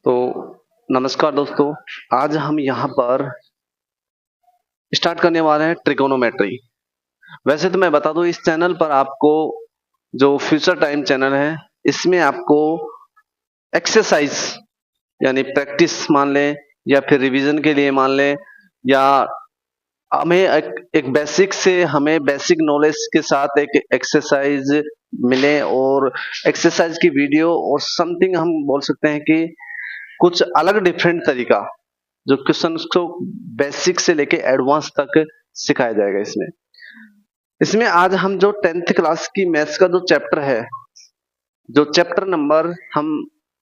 तो नमस्कार दोस्तों, आज हम यहाँ पर स्टार्ट करने वाले हैं ट्रिगोनोमेट्री। वैसे तो मैं बता दूं, इस चैनल पर आपको जो फ्यूचर टाइम चैनल है, इसमें आपको एक्सरसाइज यानी प्रैक्टिस मान लें या फिर रिवीजन के लिए मान लें, या हमें एक बेसिक से हमें बेसिक नॉलेज के साथ एक एक्सरसाइज मिले और एक्सरसाइज की वीडियो और समथिंग हम बोल सकते हैं कि कुछ अलग डिफरेंट तरीका जो क्वेश्चन को बेसिक से लेके एडवांस तक सिखाया जाएगा। इसमें आज हम जो 10th क्लास की मैथ्स का जो चैप्टर है, जो चैप्टर नंबर हम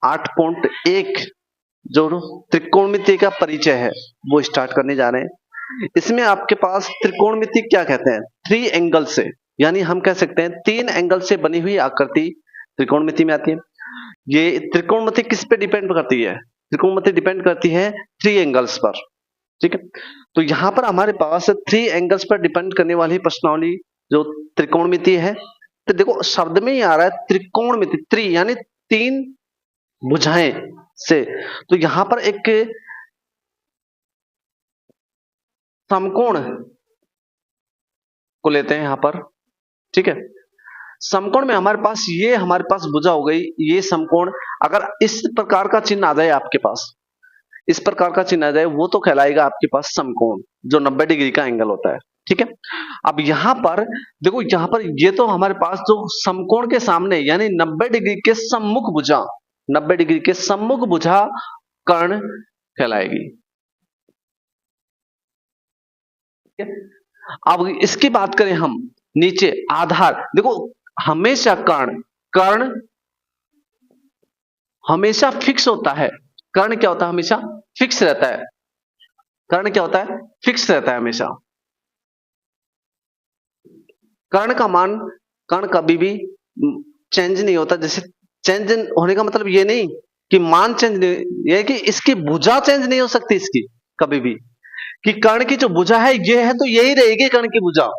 8.1 जो त्रिकोणमिति का परिचय है वो स्टार्ट करने जा रहे हैं। इसमें आपके पास त्रिकोणमिति क्या कहते हैं, 3 एंगल से, यानी हम कह सकते हैं 3 एंगल से बनी हुई आकृति त्रिकोणमिति में आती है। ये त्रिकोणमिति किस पे डिपेंड करती है? त्रिकोणमिति डिपेंड करती है 3 एंगल्स पर। ठीक है, तो यहां पर हमारे पास 3 एंगल्स पर डिपेंड करने वाली प्रश्नावली जो त्रिकोणमिति है, तो देखो शब्द में ही आ रहा है त्रिकोणमिति, त्रि यानी 3 भुजाएं से। तो यहां पर एक समकोण को लेते हैं यहां पर। ठीक है, समकोण में हमारे पास भुजा हो गई, ये समकोण। अगर इस प्रकार का चिन्ह आ जाए आपके पास, इस प्रकार का चिन्ह आ जाए, वो तो कहलाएगा आपके पास समकोण, जो 90 डिग्री का एंगल होता है। ठीक है, अब यहां पर देखो, यहां पर ये तो हमारे पास जो समकोण के सामने यानी 90 डिग्री के सम्मुख भुजा, 90 डिग्री के सम्मुख भुजा कर्ण कहलाएगी। ठीक है, अब इसकी बात करें हम नीचे आधार, देखो हमेशा कर्ण हमेशा फिक्स होता है। कर्ण क्या होता है? हमेशा फिक्स रहता है। कर्ण क्या होता है? फिक्स रहता है हमेशा। कर्ण का मान, कर्ण कभी भी चेंज नहीं होता। जैसे चेंज होने का मतलब ये नहीं कि मान चेंज नहीं, ये है कि इसकी भुजा चेंज नहीं हो सकती इसकी कभी भी, कि कर्ण की जो भुजा है ये है तो यही रहेगी कर्ण की भुजा,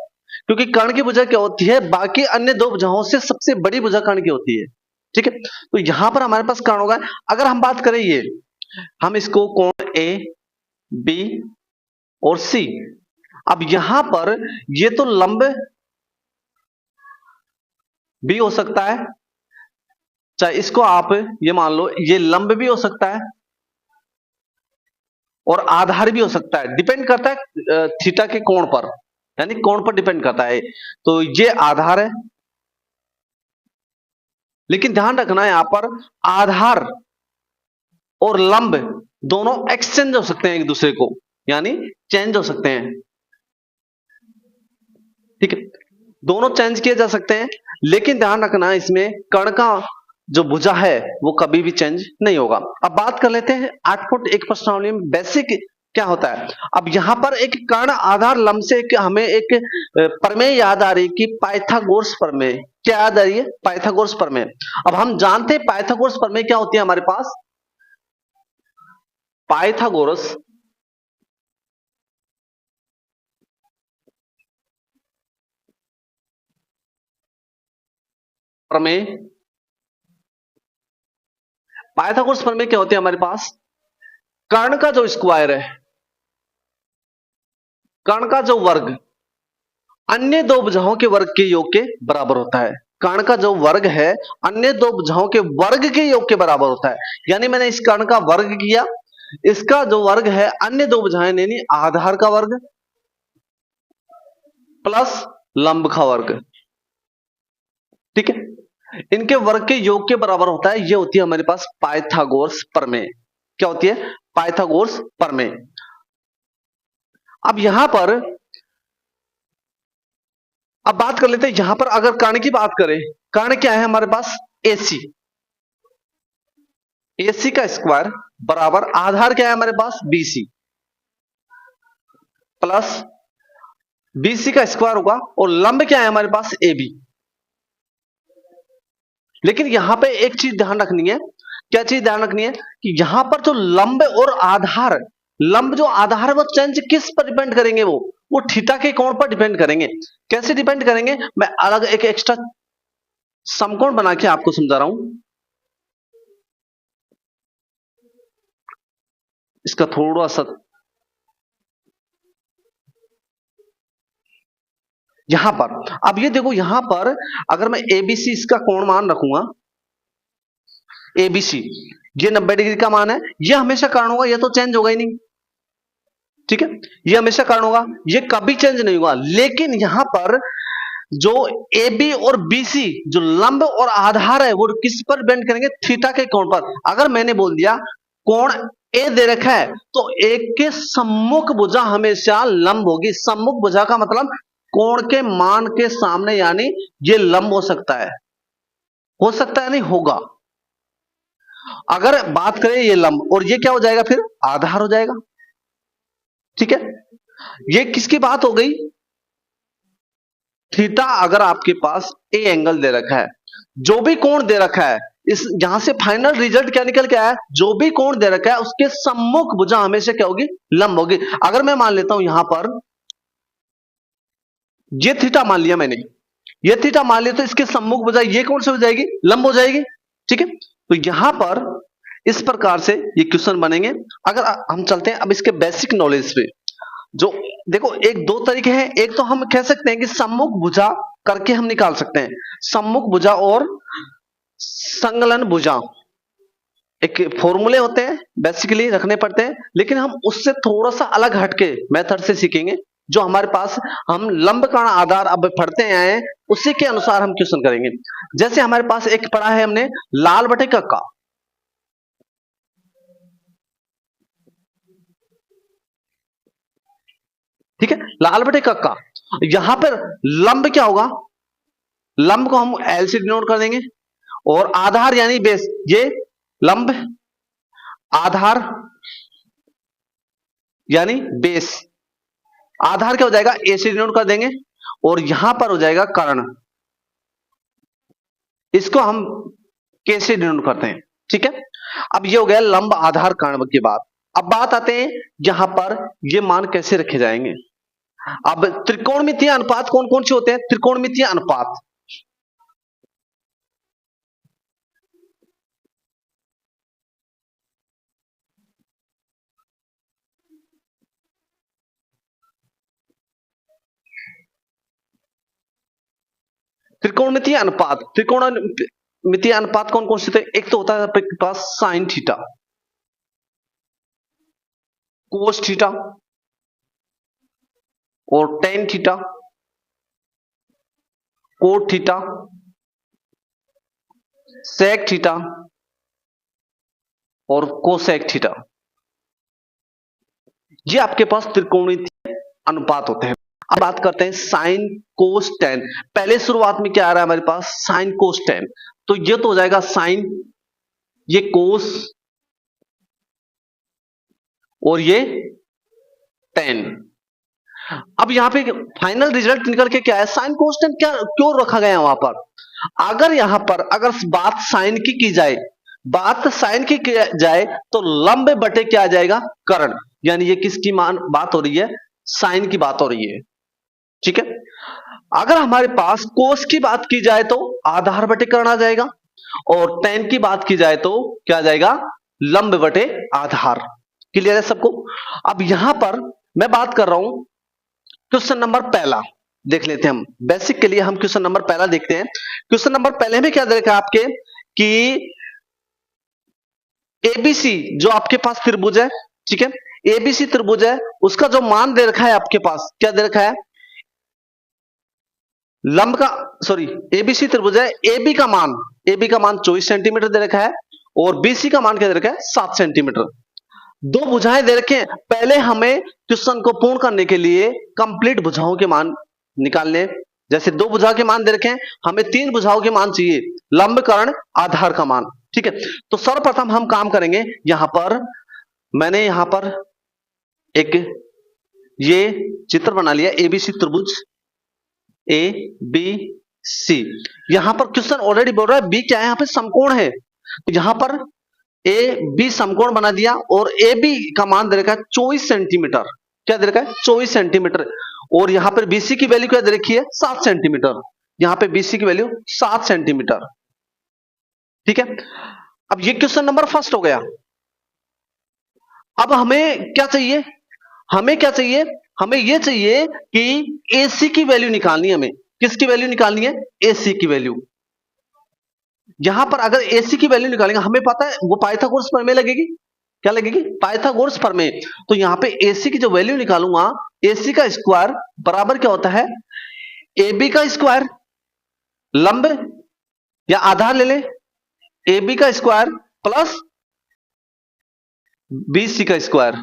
क्योंकि कर्ण की भुजा क्या होती है, बाकी अन्य 2 भुजाओं से सबसे बड़ी भुजा कर्ण की होती है। ठीक है, तो यहां पर हमारे पास कर्ण होगा। अगर हम बात करें ये, हम इसको कोण ए बी और सी, अब यहां पर ये तो लंब भी हो सकता है, चाहे इसको आप ये मान लो, ये लंब भी हो सकता है और आधार भी हो सकता है। डिपेंड करता है थीटा के कोण पर, यानी कोण पर डिपेंड करता है। तो ये आधार है, लेकिन ध्यान रखना है यहां पर आधार और लंब दोनों एक्सचेंज हो सकते हैं एक दूसरे को, यानी चेंज हो सकते हैं। ठीक है, दोनों चेंज किए जा सकते हैं, लेकिन ध्यान रखना इसमें कर्ण का जो भुजा है वो कभी भी चेंज नहीं होगा। अब बात कर लेते हैं 8.1 प्रश्नावली में बेसिक क्या होता है। अब यहां पर एक कर्ण आधार लंब से हमें एक प्रमेय याद आ रही है कि पाइथागोरस प्रमेय। क्या याद आ रही है? पाइथागोरस प्रमेय। अब हम जानते हैं पाइथागोरस प्रमेय क्या होती है हमारे पास। पाइथागोरस प्रमेय, पाइथागोरस प्रमेय क्या होती है हमारे पास, कर्ण का जो स्क्वायर है, कर्ण का जो वर्ग अन्य 2 भुजाओं के वर्ग के योग के बराबर होता है। कर्ण का जो वर्ग है अन्य 2 भुजाओं के वर्ग के योग के बराबर होता है। यानी मैंने इस कर्ण का वर्ग किया, इसका जो वर्ग है अन्य 2 भुजाएं, यानी आधार का वर्ग प्लस लंब का वर्ग। ठीक है, इनके वर्ग के योग के बराबर होता है। ये होती है हमारे पास पाइथागोरस प्रमेय। क्या होती है? पाइथागोरस प्रमेय। अब यहां पर अब बात कर लेते हैं, यहां पर अगर कर्ण की बात करें, कर्ण क्या है हमारे पास? AC। AC का स्क्वायर बराबर आधार क्या है हमारे पास? BC प्लस BC का स्क्वायर होगा, और लंब क्या है हमारे पास? AB। लेकिन यहां पे एक चीज ध्यान रखनी है। क्या चीज ध्यान रखनी है? कि यहां पर जो लंब और आधार, लंब जो आधार है वो चेंज किस पर डिपेंड करेंगे? वो थीटा के कोण पर डिपेंड करेंगे। कैसे डिपेंड करेंगे? मैं अलग एक एक्स्ट्रा समकोण बना के आपको समझा रहा हूं। इसका थोड़ा सा यहां पर, अब ये देखो यहां पर अगर मैं एबीसी इसका कोण मान रखूंगा, एबीसी ये 90 डिग्री का मान है, ये हमेशा कारण होगा, ये तो चेंज होगा ही नहीं, ठीक है, ये हमेशा कारण होगा, ये कभी चेंज नहीं होगा। लेकिन यहां पर जो ए बी और बी सी जो लंब और आधार है वो किस पर डिपेंड करेंगे, थीटा के कोण पर। अगर मैंने बोल दिया कोण ए दे रखा है तो ए के सम्मुख भुजा हमेशा लंब होगी। सम्मुख भुजा का मतलब कोण के मान के सामने, यानी ये लंब हो सकता है, हो सकता है नहीं होगा। अगर बात करें ये लंब, और ये क्या हो जाएगा फिर आधार हो जाएगा, ठीक है। ये किसकी बात हो गई, थीटा अगर आपके पास ए एंगल दे रखा है, जो भी कोण दे रखा है, इस यहां से फाइनल रिजल्ट क्या निकल के आया, जो भी कोण दे रखा है उसके सम्मुख भुजा हमेशा क्या होगी, लंब होगी। अगर मैं मान लेता हूं यहां पर ये थीटा मान लिया मैंने, ये थीटा मान लिया, तो इसके सम्मुख भुजा ये कौन से हो जाएगी, लंब हो जाएगी, ठीक है। तो यहां पर इस प्रकार से ये क्वेश्चन बनेंगे। अगर हम चलते हैं अब इसके बेसिक नॉलेज पे, जो देखो एक दो तरीके हैं, एक तो हम कह सकते हैं कि सम्मुख भुजा करके हम निकाल सकते हैं, सम्मुख भुजा और संगलन भुजा एक फॉर्मूले होते हैं, बेसिकली रखने पड़ते हैं, लेकिन हम उससे थोड़ा सा अलग हटके मेथड से सीखेंगे, जो हमारे पास हम लंब कर्ण आधार अब पढ़ते आए हैं उसी के अनुसार हम क्वेश्चन करेंगे। जैसे हमारे पास एक पढ़ा है हमने लाल बटे कक्का, ठीक है, लाल बटे कक्का, यहां पर लंब क्या होगा, लंब को हम एल से डिनोट कर देंगे, और आधार यानी बेस, ये लंब आधार यानी बेस, आधार क्या हो जाएगा ए से डिनोट कर देंगे, और यहां पर हो जाएगा कर्ण, इसको हम के से डिनोट करते हैं, ठीक है। अब ये हो गया लंब आधार कर्ण की बात। अब बात आते हैं यहां पर ये मान कैसे रखे जाएंगे। अब त्रिकोणमितीय अनुपात कौन कौन से होते हैं, त्रिकोणमितीय अनुपात, त्रिकोणमितीय अनुपात, त्रिकोणमितीय अनुपात कौन कौन से थे, एक तो होता है आपके पास साइन थीटा, कोस थीटा और tan theta, cot theta, sec theta और कोसेक थीटा, ये आपके पास त्रिकोणमितीय अनुपात होते हैं। अब बात करते हैं साइन कोस टेन। पहले शुरुआत में क्या आ रहा है हमारे पास, साइन कोस टेन, तो ये तो हो जाएगा साइन, ये कोस और ये टेन। अब यहां पे फाइनल रिजल्ट निकल के क्या है, साइन कोस टेन क्या क्यों रखा गया है वहां पर। अगर यहां पर अगर बात साइन की जाए, बात साइन की जाए तो लंब बटे क्या आ जाएगा, कर्ण, यानी ये किसकी मान बात हो रही है, साइन की बात हो रही है, ठीक है। अगर हमारे पास कोस की बात की जाए तो आधार बटे कर्ण आ जाएगा, और टेन की बात की जाए तो क्या आ जाएगा, लंब बटे आधार। क्लियर है सबको। अब यहां पर मैं बात कर रहा हूं क्वेश्चन नंबर पहला, देख लेते हैं हम, बेसिक के लिए हम क्वेश्चन नंबर पहला देखते हैं। क्वेश्चन नंबर पहले में क्या दे रखा है आपके कि एबीसी जो आपके पास त्रिभुज है, ठीक है, एबीसी त्रिभुज है, उसका जो मान दे रखा है आपके पास, क्या दे रखा है, लंब का, सॉरी एबीसी त्रिभुज है, एबी का मान, एबी का मान 24 सेंटीमीटर दे रखा है, और बीसी का मान क्या दे रखा है 7 सेंटीमीटर। दो भुजाएं दे रखे हैं, पहले हमें क्वेश्चन को पूर्ण करने के लिए कंप्लीट भुजाओं के मान निकालने, जैसे दो भुजा के मान दे रखे हैं, हमें तीन भुजाओं के मान चाहिए, लंब कर्ण आधार का मान, ठीक है। तो सर्वप्रथम हम काम करेंगे, यहां पर मैंने यहां पर एक ये चित्र बना लिया, एबीसी त्रिभुज ए बी सी। यहां पर क्वेश्चन ऑलरेडी बोल रहा है बी क्या है, यहां पे समकोण है, तो यहां पर ए बी समकोण बना दिया, और ए बी का मान दे रखा है 24 सेंटीमीटर, क्या दे रखा है 24 सेंटीमीटर, और यहां पर बीसी की वैल्यू क्या दे रखी है 7 सेंटीमीटर, यहां पे बीसी की वैल्यू 7 सेंटीमीटर, ठीक है। अब ये क्वेश्चन नंबर फर्स्ट हो गया। अब हमें क्या चाहिए, हमें क्या चाहिए, हमें यह चाहिए कि AC की वैल्यू निकालनी है। हमें किसकी वैल्यू निकालनी है, AC की वैल्यू। यहां पर अगर AC की वैल्यू निकालेंगे, हमें पता है वो पाइथागोरस प्रमेय लगेगी। क्या लगेगी, पाइथागोरस प्रमेय। तो यहां पे AC की जो वैल्यू निकालूंगा, AC का स्क्वायर बराबर क्या होता है, AB का स्क्वायर, लंब या आधार ले ले, AB का स्क्वायर प्लस BC का स्क्वायर।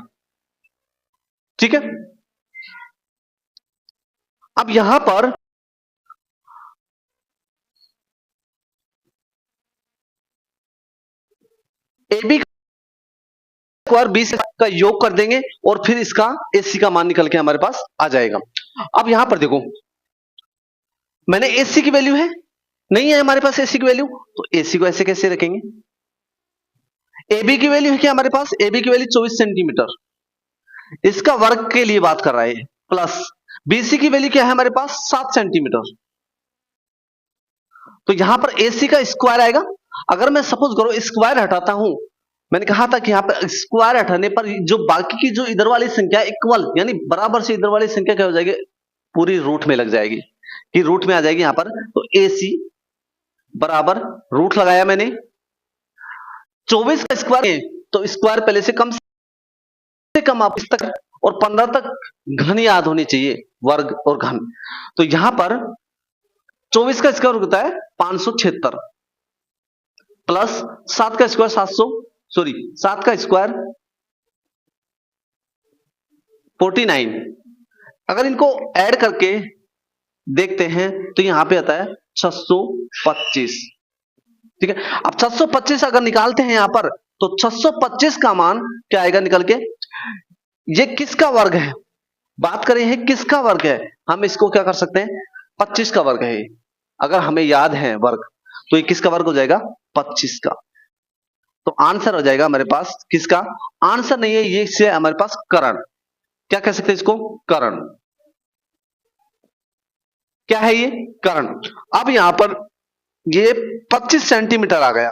ठीक है, अब यहां पर AB स्क्वायर BC का योग कर देंगे और फिर इसका AC का मान निकल के हमारे पास आ जाएगा। अब यहां पर देखो, मैंने AC की वैल्यू है, नहीं है हमारे पास AC की वैल्यू, तो AC को ऐसे कैसे रखेंगे। AB की वैल्यू है क्या हमारे पास, AB की वैल्यू 24 सेंटीमीटर, इसका वर्ग के लिए बात कर रहा है, प्लस BC की वैल्यू क्या है हमारे पास 7 सेंटीमीटर। तो यहां पर AC का स्क्वायर आएगा। अगर मैं सपोज करो स्क्वायर हटाता हूं, मैंने कहा था कि यहां पर स्क्वायर हटाने पर जो बाकी की जो इधर वाली संख्या इक्वल यानी बराबर से इधर वाली संख्या क्या हो जाएगी, पूरी रूट में लग जाएगी, कि रूट में आ जाएगी यहां पर। तो AC बराबर रूट लगाया मैंने 24 का स्क्वायर, तो स्क्वायर पहले से कम आप इस तक और 15 तक घन याद होनी चाहिए, वर्ग और घन। तो यहां पर 24 का स्क्वायर होता है 576 प्लस 7 का स्क्वायर 700, सॉरी 7 का स्क्वायर 49। अगर इनको ऐड करके देखते हैं तो यहां पे आता है 625। ठीक है, अब 625 अगर निकालते हैं यहां पर, तो 625 का मान क्या आएगा निकल के, ये किसका वर्ग है, बात करें है किसका वर्ग है, हम इसको क्या कर सकते हैं, 25 का वर्ग है। अगर हमें याद है वर्ग, तो ये किसका वर्ग हो जाएगा, 25 का। तो आंसर हो जाएगा हमारे पास किसका, आंसर नहीं है ये, से हमारे पास कर्ण, क्या कह सकते हैं इसको, कर्ण। क्या है ये, कर्ण। अब यहां पर ये 25 सेंटीमीटर आ गया,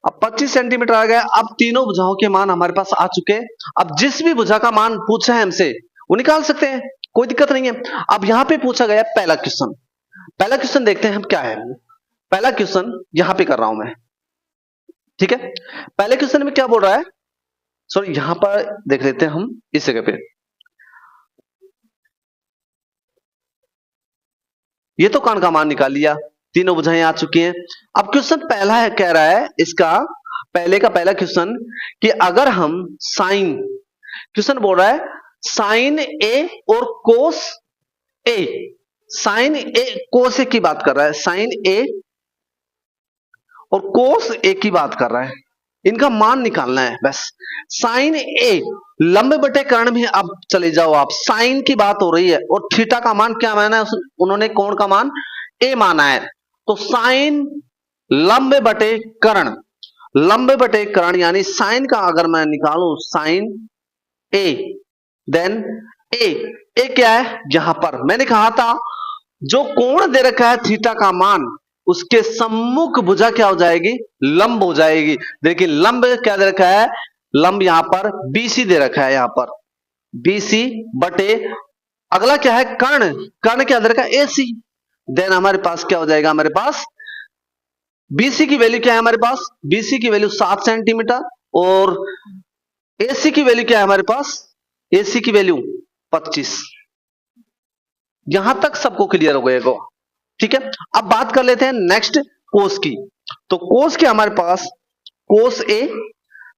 अब 25 सेंटीमीटर आ गया। अब तीनों भुजाओं के मान हमारे पास आ चुके हैं। अब जिस भी भुजा का मान पूछा है हमसे वो निकाल सकते हैं, कोई दिक्कत नहीं है। अब यहां पे पूछा गया पहला क्वेश्चन, पहला क्वेश्चन देखते हैं हम क्या है। पहला क्वेश्चन यहां पे कर रहा हूं मैं, ठीक है। पहले क्वेश्चन में क्या बोल रहा है, सॉरी यहां पर देख लेते हैं हम इस जगह पे। ये तो कर्ण का मान निकाल लिया, तीनों भुजाएं आ चुकी हैं। अब क्वेश्चन पहला है, कह रहा है इसका पहले का पहला क्वेश्चन कि अगर हम साइन, क्वेश्चन बोल रहा है साइन ए और कोस ए, साइन ए कोस ए की बात कर रहा है, साइन ए और कोस ए की बात कर रहा है, इनका मान निकालना है बस। साइन ए लंब बटे कर्ण में, अब चले जाओ आप, साइन की बात हो रही है और थीटा का मान क्या माना है उन्होंने, कोण का मान ए माना है। तो साइन लंब बटे कर्ण, लंब बटे कर्ण यानी साइन का अगर मैं निकालूं साइन ए, देन ए क्या है, यहां पर मैंने कहा था जो कोण दे रखा है थीटा का मान, उसके सम्मुख भुजा क्या हो जाएगी, लंब हो जाएगी। देखिए लंब क्या दे रखा है, लंब यहां पर BC दे रखा है, यहां पर BC बटे अगला क्या है कर्ण, कर्ण क्या दे रखा है AC। देन हमारे पास क्या हो जाएगा, हमारे पास BC की वैल्यू क्या है हमारे पास, BC की वैल्यू 7 सेंटीमीटर और AC की वैल्यू क्या है हमारे पास, AC की वैल्यू 25। यहां तक सबको क्लियर हो गएगा, ठीक है। अब बात कर लेते हैं नेक्स्ट कोस की। तो कोस क्या हमारे पास, कोस ए,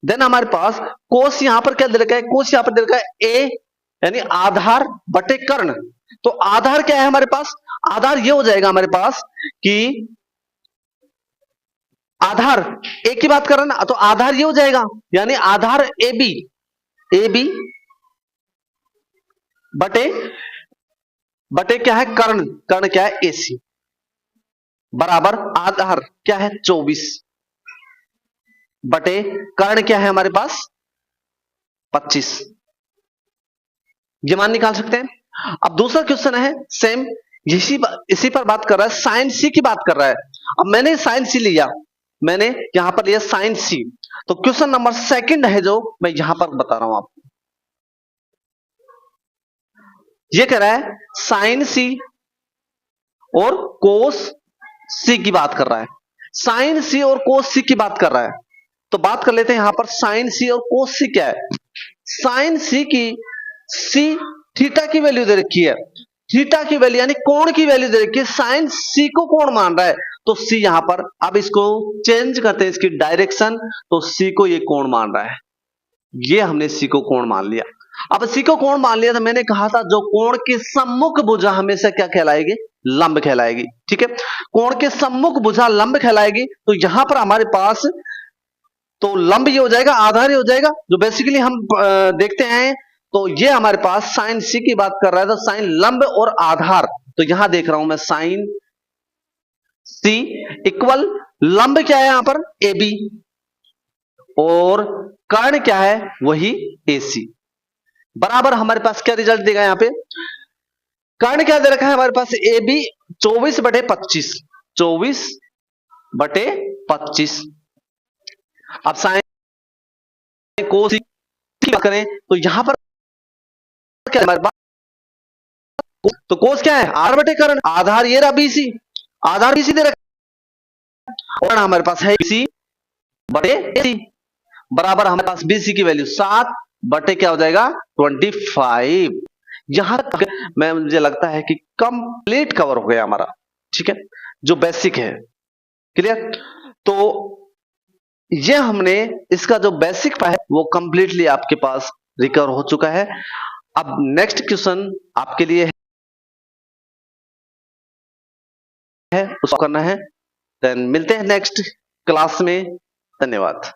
देन हमारे पास कोस यहां पर क्या दे रखा है, कोस यहां पर दे रखा है ए यानी आधार बटे कर्ण। तो आधार क्या है हमारे पास, आधार ये हो जाएगा हमारे पास कि आधार ए की बात कर रहे हैं ना, तो आधार ये हो जाएगा यानी आधार AB, AB बटे बटे क्या है कर्ण, कर्ण क्या है AC बराबर आधार क्या है 24 बटे कर्ण क्या है हमारे पास 25। ये मान निकाल सकते हैं। अब दूसरा क्वेश्चन है सेम, इसी पर बात कर रहा है, साइन C की बात कर रहा है। अब मैंने साइन C लिया, मैंने यहां पर लिया साइन सी। तो क्वेश्चन नंबर सेकंड है जो मैं यहां पर बता रहा हूं आपको, ये कह रहा है साइन सी और कोस सी की बात कर रहा है। साइन सी और कोस सी की बात कर रहा है, तो बात कर लेते हैं यहां पर साइन सी और कोस सी क्या है। साइन सी की सी थीटा की वैल्यू दे रखी है, थीटा की वैल्यू यानी कोण की वैल्यू दे रखी है, साइन सी को कोण मान रहा है, तो सी यहां पर, अब इसको चेंज करते हैं इसकी डायरेक्शन, तो सी को ये कोण मान रहा है, ये हमने सी को कोण मान लिया। अब सी को कोण मान लिया तो मैंने कहा था जो कोण के सम्मुख भुजा हमेशा क्या कहलाएगी, लंब कहलाएगी। ठीक है, कोण के सम्मुख भुजा लंब कहलाएगी, तो यहां पर हमारे पास तो लंब ये हो जाएगा, आधार ये हो जाएगा, जो बेसिकली हम देखते हैं। तो ये हमारे पास साइन सी की बात कर रहा है, तो साइन लंब और आधार, तो यहां देख रहा हूं मैं साइन सी इक्वल लंब क्या है यहां पर ए बी, और कर्ण क्या है वही ए सी, बराबर हमारे पास क्या रिजल्ट देगा यहां पे, कर्ण क्या दे रखा है हमारे पास ए बी 24/25, 24/25। अब साइन कोस की बात करें तो यहां पर क्या है हमारे पास, तो कोस क्या है आर बटे कर्ण, आधार ये रहा बीसी, आधार बीसी दे रखा, और हमारे पास है बीसी बटे सी, बराबर हमारे पास बीसी की वैल्यू 7 बटे क्या हो जाएगा 25। यहां तक मैं, मुझे लगता है कि कंप्लीट कवर हो गया हमारा। ठीक है, जो बेसिक है क्लियर, तो ये हमने इसका जो बेसिक है वो कंप्लीटली आपके पास रिकवर हो चुका है। अब नेक्स्ट क्वेश्चन आपके लिए है, उसको करना है, देन मिलते हैं नेक्स्ट क्लास में। धन्यवाद।